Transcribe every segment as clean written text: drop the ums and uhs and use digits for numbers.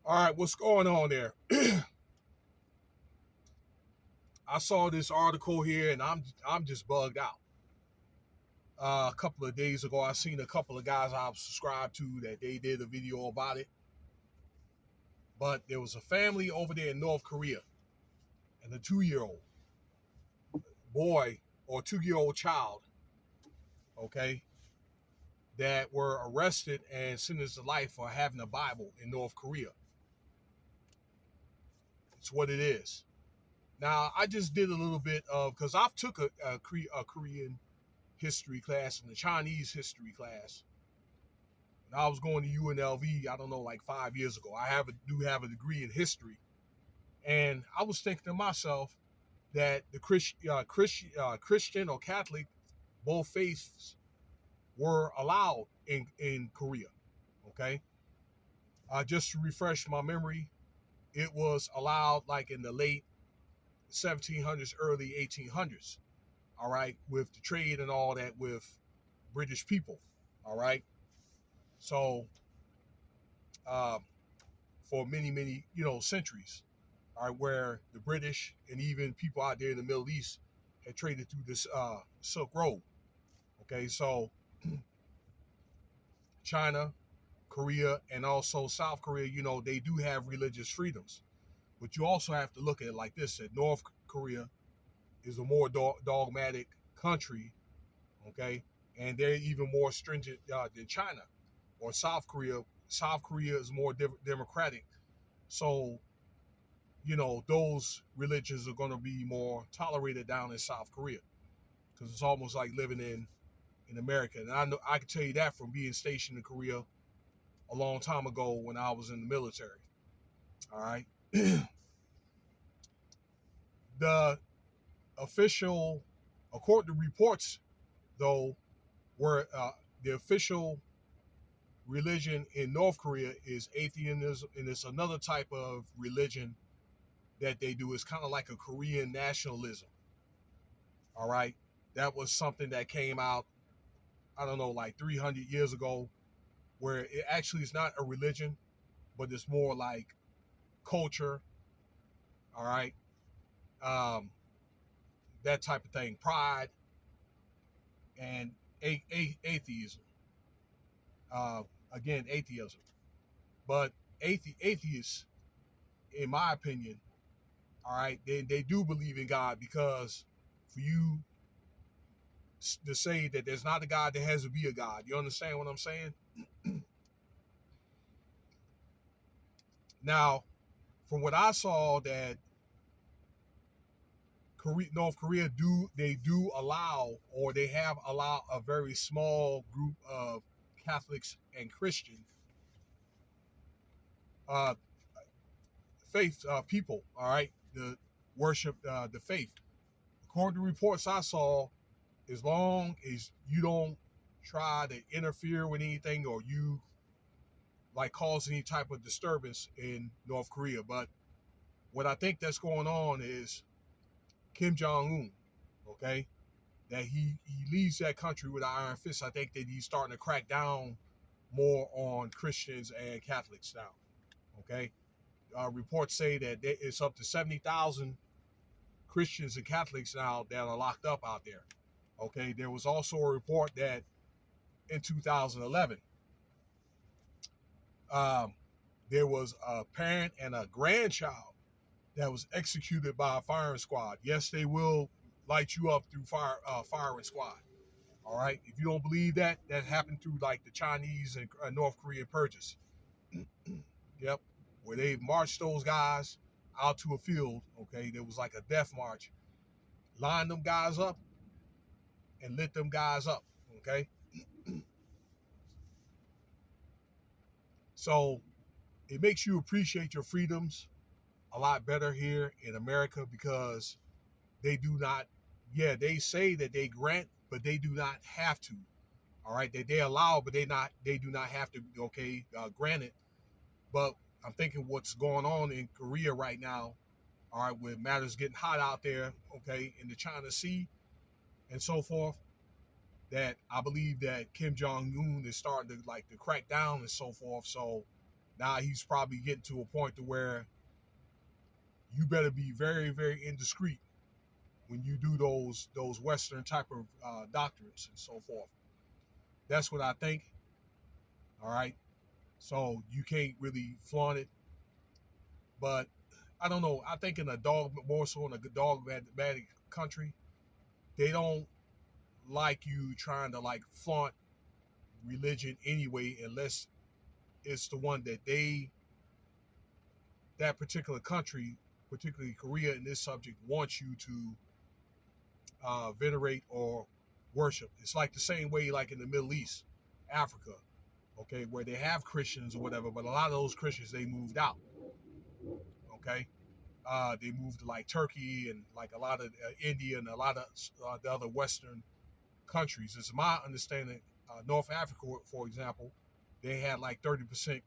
All right, what's going on there? I saw this article here, and I'm just bugged out. A couple of days ago, I seen a couple of guys I've subscribed to that they did a video about it. But there was a family over there in North Korea, and a 2-year-old boy or 2-year-old child, okay, that were arrested and sentenced to life for having a Bible in North Korea. It's what it is. Now, I just did a little bit of, because I've took a Korean history class and a Chinese history class. And I was going to UNLV, I don't know, like 5 years ago. Do have a degree in history. And I was thinking to myself that the Christian or Catholic, both faiths, were allowed in Korea. Okay. Just to refresh my memory, it was allowed like in the late 1700s, early 1800s. All right. With the trade and all that with British people. All right. So, for many, many, centuries, all right, where the British and even people out there in the Middle East had traded through this Silk Road. Okay, so China, Korea, and also South Korea, they do have religious freedoms. But you also have to look at it like this, that North Korea is a more dogmatic country, okay? And they're even more stringent than China or South Korea. South Korea is more democratic. So, those religions are going to be more tolerated down in South Korea because it's almost like living in America. And I know I can tell you that from being stationed in Korea a long time ago when I was in the military. All right. The official, according to reports, though, were the official religion in North Korea is atheism, and it's another type of religion that they do. Is kind of like a Korean nationalism. All right. That was something that came out, I don't know, like 300 years ago, where it actually is not a religion, but it's more like culture. All right. Um, that type of thing. Pride and atheism. Again, atheism. But atheists, in my opinion, all right, they do believe in God because for you to say that there's not a God, there has to be a God. You understand what I'm saying? Now, from what I saw, that North Korea do allow, or they have allowed, a very small group of Catholics and Christian uh, faith people, all right, to worship the faith. According to reports I saw, as long as you don't try to interfere with anything or you like cause any type of disturbance in North Korea. But what I think that's going on is Kim Jong-un, okay, that he leads that country with an iron fist. I think that he's starting to crack down more on Christians and Catholics now, okay? Reports say that it's up to 70,000 Christians and Catholics now that are locked up out there, okay? There was also a report that in 2011, um, there was a parent and a grandchild that was executed by a firing squad. Yes, they will light you up through firing squad. All right. If you don't believe that, that happened through like the Chinese and North Korean purges. Yep. Where they marched those guys out to a field. Okay. There was like a death march. Lined them guys up and lit them guys up. Okay. So it makes you appreciate your freedoms a lot better here in America because they do not, yeah, they say that they grant, but they do not have to. All right, they allow, but they do not have to. Okay, grant it. But I'm thinking what's going on in Korea right now. All right, with matters getting hot out there. Okay, in the China Sea and so forth. That I believe that Kim Jong Un is starting to crack down and so forth. So Now he's probably getting to a point to where you better be very, very indiscreet when you do those Western type of doctrines and so forth. That's what I think. All right. So you can't really flaunt it. But I don't know. I think in a more so in a dogmatic country, they don't like you trying to like flaunt religion anyway, unless it's the one that that particular country, particularly Korea in this subject, wants you to venerate or worship. It's like the same way like in the Middle East, Africa, okay, where they have Christians or whatever, but a lot of those Christians, they moved out, okay? They moved to like Turkey and like a lot of India and a lot of the other Western countries. It's my understanding, North Africa, for example, they had like 30%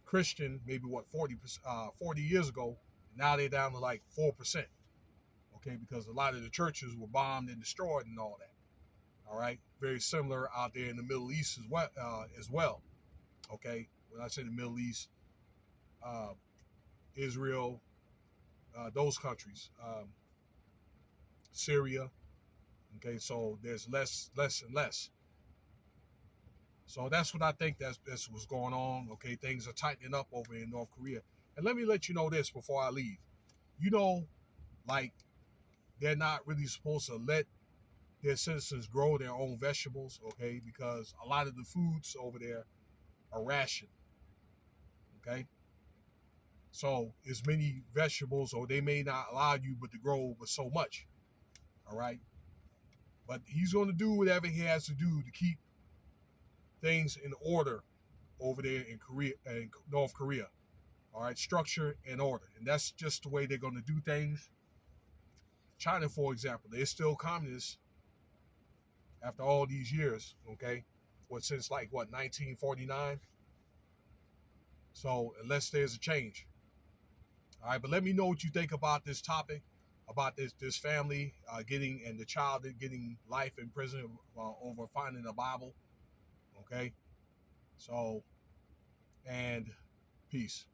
Christian, maybe 40 years ago. Now they're down to like 4%, okay, because a lot of the churches were bombed and destroyed and all that. All right, very similar out there in the Middle East as well. Okay, when I say the Middle East, uh, Israel, those countries, Syria. Okay, so there's less and less. So that's what I think that's what's going on. Okay, things are tightening up over in North Korea. And let me let you know this before I leave. You know, like they're not really supposed to let their citizens grow their own vegetables, okay, because a lot of the foods over there are rationed. Okay, so as many vegetables, or they may not allow you but to grow but so much. All right, but he's going to do whatever he has to do to keep things in order over there in Korea and North Korea. All right, structure and order, and that's just the way they're going to do things. China, for example, they're still communists after all these years. Okay, since like 1949. So unless there's a change. All right, but let me know what you think about this topic, about this family getting and the child getting life in prison over finding a Bible. Okay, so and peace.